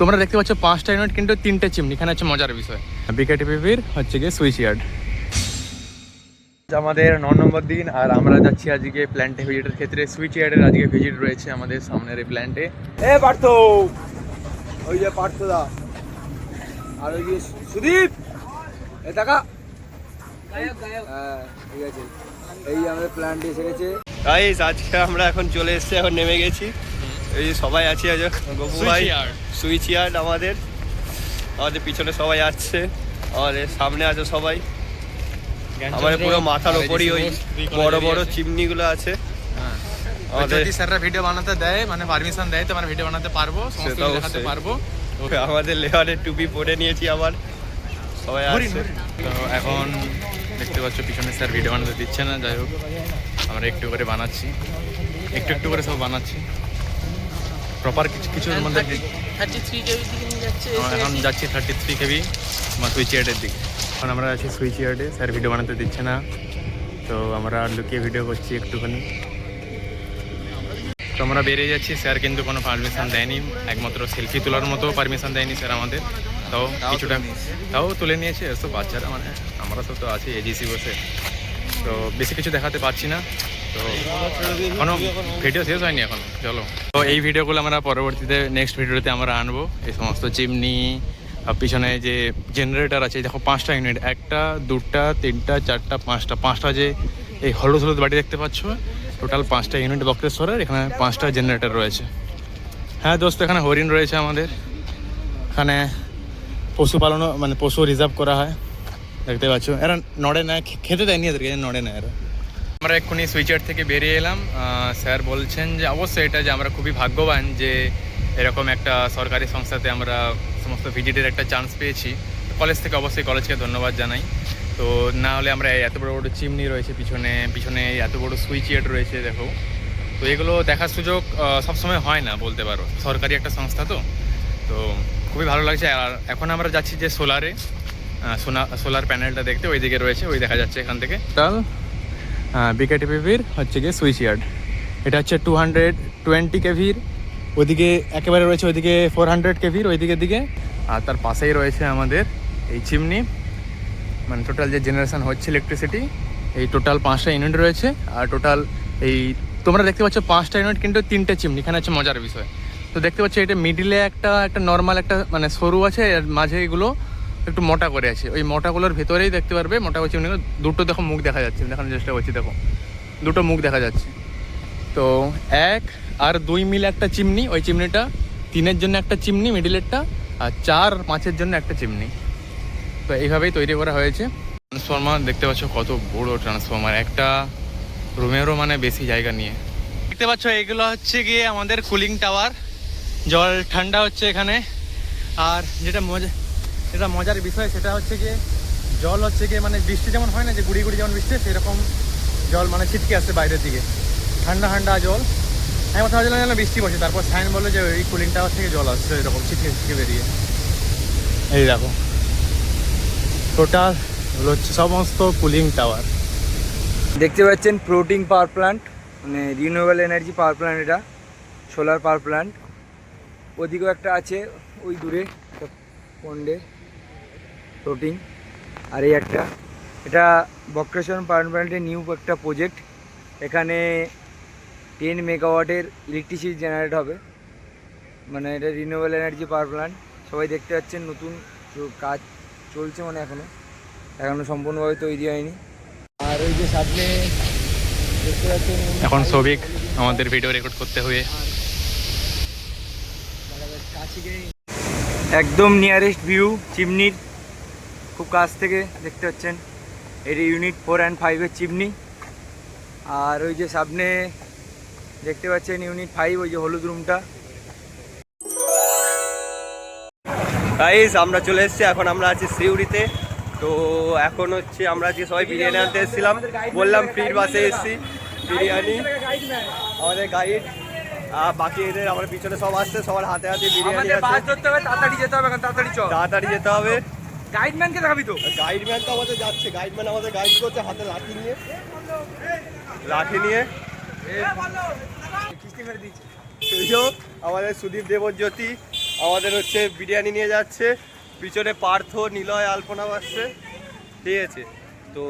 তোমরা দেখতে পাচ্ছ 5টা ইউনিট কিন্তু 3টে চিমনি। এখানে হচ্ছে মজার বিষয় বিকেটিপির হচ্ছে গিয়ে সুইচ ইয়ার্ড। আমাদের 9 নম্বর দিন আর আমরা যাচ্ছি আজকে প্ল্যান্টে ভিজিটের ক্ষেত্রে। সুইচ ইয়ার্ডের আজকে ভিজিট রয়েছে আমাদের সামনের এই প্ল্যান্টে। পার্থ, ওই যে পার্থদা আর ওই যে সুদীপ, টাকা ঠিক আছে। এই আমাদের প্ল্যান্টে এসে গেছে গাইস। আজকে আমরা এখন চলে এসেছি, এখন নেমে গেছি। এই যে সবাই আছি, আজ গপু ভাই সুইচ ইয়ার্ড আমাদের পিছনে সবাই আসছে, আমাদের সামনে আছে সবাই। আমাদের পুরো মাথার ওপরই ওই বড় বড় চিমনিগুলো আছে। যদি স্যাররা ভিডিও বানাতে দেয়, মানে পারমিশন দেয়, তো আমরা ভিডিও বানাতে পারবো, সমস্ত দেখাতে পারবো। আমাদের লেয়ারের টুপি পরে নিয়েছি আবার, সবাই আসছে। তো এখন দেখতে পাচ্ছ পিছনে স্যার ভিডিও বানাতে দিচ্ছে না, যাই হোক আমরা একটু করে বানাচ্ছি, একটু একটু করে সব বানাচ্ছি প্রপার কিছুর মধ্যে। 33 কেবি দিকে নিয়ে যাচ্ছে। এখন যাচ্ছি 33 কেবি সুইচ ইয়ার্ডের দিকে। এখন আমরা আছি সুইচ ইয়ার্ডে, স্যার ভিডিও বানাতে দিচ্ছে না, তো আমরা লুকিয়ে ভিডিও করছি একটুখানি। তো আমরা বেরিয়ে যাচ্ছি, স্যার কিন্তু কোনো পারমিশন দেয়নি, একমাত্র সেলফি তোলার মতো পারমিশন দেয়নি স্যার আমাদের। তাও কিছুটা তাও তুলে নিয়েছে, তো বাচ্চারা মানে আমরা সব তো আছি এজিসি বসে, তো বেশি কিছু দেখাতে পারছি না। তো এখনো ভিডিও শেষ হয়নি এখন, চলো। তো এই ভিডিওগুলো আমরা পরবর্তীতে নেক্সট ভিডিওতে আমরা আনবো। এই সমস্ত চিমনি, পিছনে যে জেনারেটর আছে, দেখো 5টা ইউনিট, 1টা 2টা 3টা 4টা 5টা যে এই হলুদ হলুদ বাড়ি দেখতে পাচ্ছ, টোটাল 5টা ইউনিট বক্রেশ্বরের। এখানে 5টা জেনারেটর রয়েছে। হ্যাঁ দোস্ত, এখানে হরিণ রয়েছে আমাদের, এখানে পশুপালনও মানে পশু রিজার্ভ করা হয়, দেখতে পাচ্ছ। এরা নড়ে না, খেতে দেয়নি এদেরকে, নড়ে না এরা। আমরা এক্ষুনি সুইচার থেকে বেরিয়ে এলাম। স্যার বলছেন যে অবশ্যই এটা যে আমরা খুবই ভাগ্যবান যে এরকম একটা সরকারি সংস্থাতে আমরা সমস্ত ভিজিটের একটা চান্স পেয়েছি। কলেজ থেকে অবশ্যই কলেজকে ধন্যবাদ জানাই। তো না হলে আমরা এত বড় বড় চিমনি রয়েছে পিছনে, পিছনে এত বড় সুইচ ইয়ার্ড রয়েছে দেখো, তো এগুলো দেখার সুযোগ সবসময় হয় না বলতে পারো, সরকারি একটা সংস্থা তো। তো খুবই ভালো লাগছে। আর এখন আমরা যাচ্ছি যে সোলার প্যানেলটা দেখতে, ওইদিকে রয়েছে, ওই দেখা যাচ্ছে এখান থেকে। তাল বিকেটিপির হচ্ছে গিয়ে সুইচ ইয়ার্ড। এটা হচ্ছে 220 কেভির, ওইদিকে একেবারে রয়েছে, ওইদিকে 400 কেভির ওইদিকের দিকে। আর তার পাশেই রয়েছে আমাদের এই চিমনি, মানে টোটাল যে জেনারেশন হচ্ছে ইলেকট্রিসিটি, এই টোটাল 5টা ইউনিট রয়েছে। আর টোটাল এই তোমরা দেখতে পাচ্ছ 5টা ইউনিট কিন্তু 3টে চিমনি। এখানে হচ্ছে মজার বিষয়, তো দেখতে পাচ্ছ এটা মিডিলে একটা নর্মাল একটা মানে সরু আছে, আর মাঝে এগুলো একটু মোটা করে আছে। ওই মোটাগুলোর ভেতরেই দেখতে পারবে মোটা চিমনিগুলো, দুটো দেখো মুখ দেখা যাচ্ছে, দেখানোর চেষ্টা করছি, দেখো দুটো মুখ দেখা যাচ্ছে। তো 1 আর 2 মিলে একটা চিমনি, ওই চিমনিটা 3-এর জন্য একটা চিমনি মিডিলেরটা, আর 4-5-এর জন্য একটা চিমনি। তো এইভাবেই তৈরি করা হয়েছে। ট্রান্সফর্মার দেখতে পাচ্ছ কত বড় ট্রান্সফর্মার, একটা রুমেরও মানে বেশি জায়গা নিয়ে। দেখতে পাচ্ছ এগুলো হচ্ছে গিয়ে আমাদের কুলিং টাওয়ার, জল ঠান্ডা হচ্ছে এখানে। আর যেটা মজার বিষয় সেটা হচ্ছে গিয়ে জল হচ্ছে গিয়ে মানে বৃষ্টি যেমন হয় না, যে গুড়ি গুড়ি যেমন বৃষ্টি, সেরকম জল মানে ছিটকে আসছে বাইরের দিকে, ঠান্ডা ঠান্ডা জল। আমি কথা বলছিলাম যেন বৃষ্টি পড়ছে, তারপর সাইন বললো যে এই কুলিং টাওয়ার থেকে জল আসছে এরকম ছিটকে বেরিয়ে। এই দেখো টোটাল হচ্ছে সমস্ত কুলিং টাওয়ার। দেখতে পাচ্ছেন ফ্লোটিং পাওয়ার প্ল্যান্ট, মানে রিনিউয়েবল এনার্জি পাওয়ার প্ল্যান্ট, এটা সোলার পাওয়ার প্ল্যান্ট। ওদিকেও একটা আছে ওই দূরে পন্ডে ফ্লোটিং। আর এই একটা, এটা বক্রেশ্বর পাওয়ার প্ল্যান্টের নিউ একটা প্রজেক্ট। এখানে 10 মেগাওয়াটের ইলেকট্রিসিটি জেনারেট হবে, মানে এটা রিনিউয়েবল এনার্জি পাওয়ার প্ল্যান্ট। সবাই দেখতে পাচ্ছেন নতুন কাজ চলছে, মানে এখনও সম্পূর্ণভাবে তৈরি হয়নি। আর ওই যে সামনে দেখতে পাচ্ছেন এখন সবিক আমাদের ভিডিও রেকর্ড করতে হয়ে একদম নিয়ারেস্ট ভিউ চিমনির খুব কাছ থেকে দেখতে পাচ্ছেন। এটি ইউনিট 4 and 5-এর চিমনি। আর ওই যে সামনে দেখতে পাচ্ছেন ইউনিট 5, ওই যে হলুদ রুমটা। গাইস আমরা চলে এসেছি, এখন আমরা আছি সিউড়িতে। তো এখন হচ্ছে আমরা আজকে সবাই বিরিয়ানি আনতে এসেছিলাম, বললাম ফ্রির বাসে এসেছি বিরিয়ানি। আমাদের গাইড বাকি এদের আমার পিছনে সব আসছে, সবার হাতে হাতে বিরিয়ানি আছে। তাড়াতাড়ি যেতে হবে, তাড়াতাড়ি যেতে হবে। গাইডম্যানকে দেখাবি তো? গাইডম্যান তো আমাদের যাচ্ছে, গাইডম্যান আমাদের গাইড করছে হাতে লাঠি নিয়ে। আমাদের সুদীপ দেবজ্যোতি আমাদের হচ্ছে বিরিয়ানি নিয়ে যাচ্ছে, পিছনে পার্থ, নিলয়, আলপনা আসছে, ঠিক আছে। তো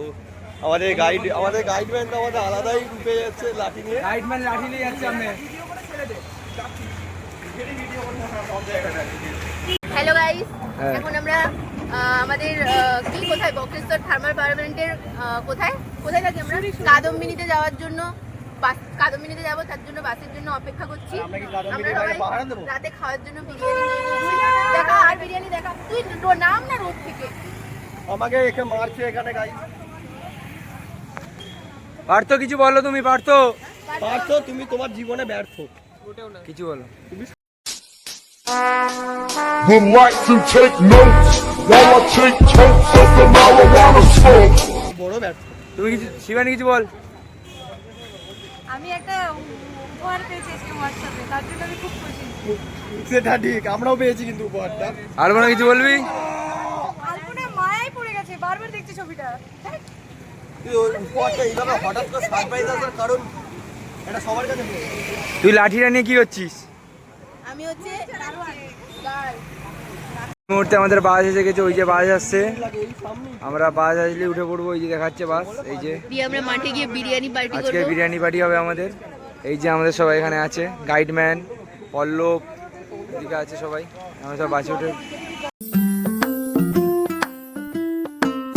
আমাদের গাইডম্যান তো আমাদের আলাদাই রূপে যাচ্ছে লাঠি নিয়ে। গাইডম্যান লাঠি নিয়ে যাচ্ছে আমি। হ্যালো গাইস, হ্যাঁ। এখন আমরা আমাদের কোথায় বক্রেশ্বর থার্মাল পাওয়ার প্ল্যান্টের কোথায় থাকি আমরা? কাদম্বিনীতে যাওয়ার জন্য কাদম্বিনীতে যাবো, তার জন্য বাসের জন্য অপেক্ষা করছি। আমরা সবাই রাতে খাওয়ার জন্য বিরিয়ানি নিয়ে নিয়েছি। দেখা আর বিরিয়ানি দেখা, তুই নাম না রোড থেকে। আমাকে এখানে মারছে এখানে গাইস। পার্থ কিছু বলো, তুমি পার্থ পার্থ তুমি তোমার জীবনে ব্যর্থ। কিছু বলো। Would like to take notes while I take totes of the marijuana smoke. বড় ব্যর্থ। তুমি কিছু, শিবানী কিছু বল। আমি একটা উপহার পেয়েছি আজকে হোয়াটসঅ্যাপে, তার জন্য আমি খুব খুশি। সেটা ঠিক, আমরাও পেয়েছি কিন্তু উপহারটা। আলপনা কিছু বলবি? আলপনা মায়ায় পড়ে গেছে, বারবার দেখছি ছবিটা। উপহারটা এইভাবে হঠাৎ করে সারপ্রাইজ আসার কারণ এটা সবার কাছে নেই। তুই লাঠিটা নিয়ে কি করছিস? আমি হচ্ছে এই মুহূর্তে আমাদের বাস এসে গেছে, ওই যে বাস আসছে, আমরা বাস আসলে উঠে পড়বো। এই যে দেখাচ্ছে বাস, এই যে দিয়ে আমরা মাঠে গিয়ে বিরিয়ানি পার্টি আজকে করব। বিরিয়ানি পার্টি হবে আমাদের। এই যে আমাদের সবাই এখানে আছে, গাইডম্যান, পল্লব, এদিকে আছে সবাই, আমরা সব বাসে উঠে